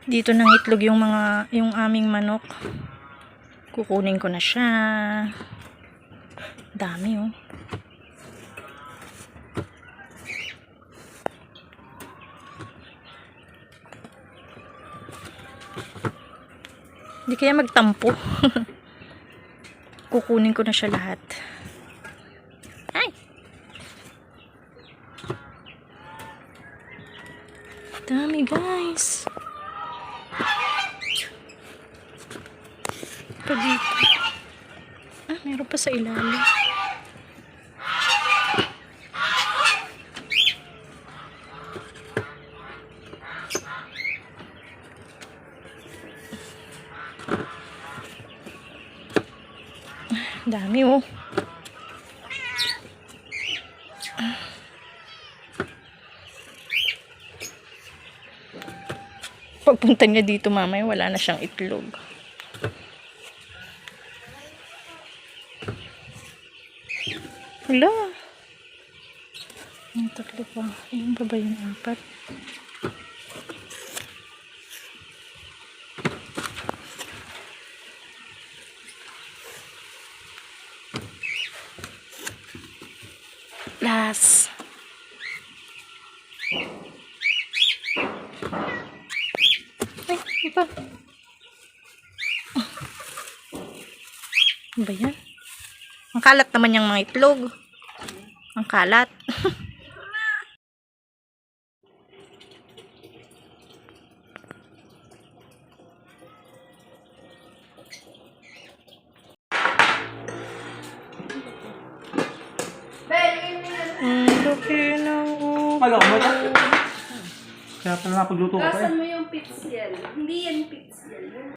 Dito nang itlog yung aming manok. Kukunin ko na siya. Dami oh. Hindi kaya magtampo. Kukunin ko na siya lahat. Ay! Dami guys. Pa dito. Meron pa sa ilalim. Dami oh. Pagpunta niya dito mamaya wala na siyang itlog. Hala. Ang tatlo pa. Ayun pa ba yung apat? Last. Ay, iba. Ano ba yan? Ang kalat naman yung mga itlog. Ang kalat. Laki ng Magawa mo ito? Kaya pala napagluto ko pa Gasan mo yung pitsiel. Hindi yan pitsiel.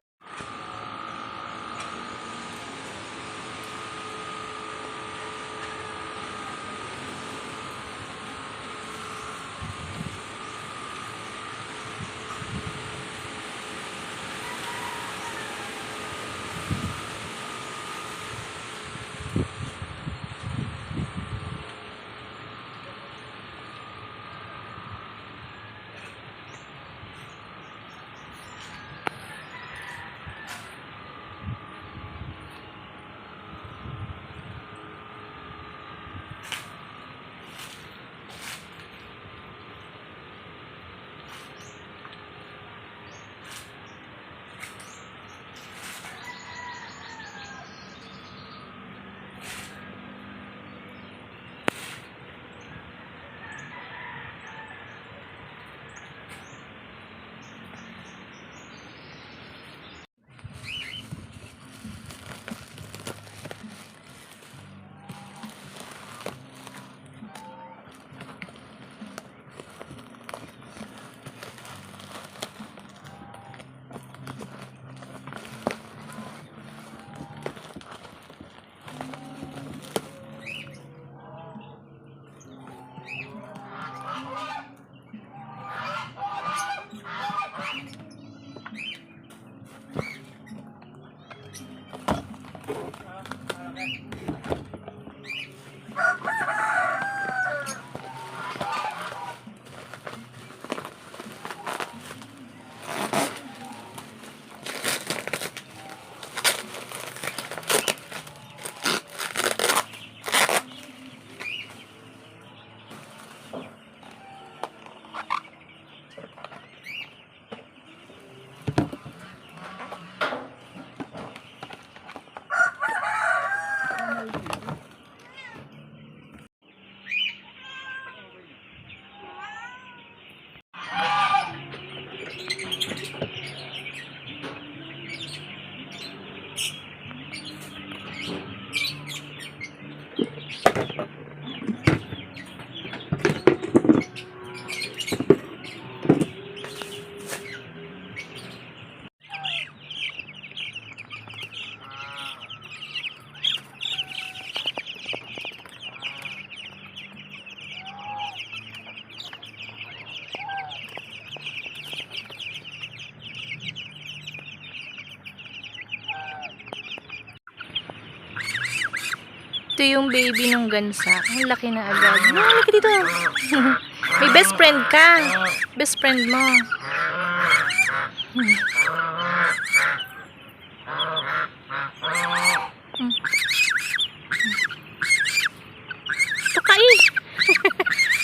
Ito yung baby ng gansa. Ang laki na agad. Laki dito. May best friend ka. Best friend mo. Tukai!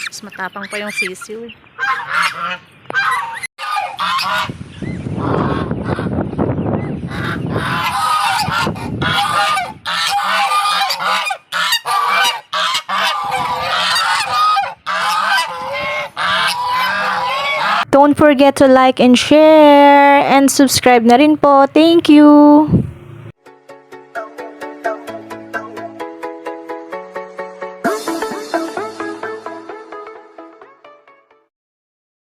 Mas matapang pa yung sisiw eh. Don't forget to like and share and subscribe na rin po. Thank you!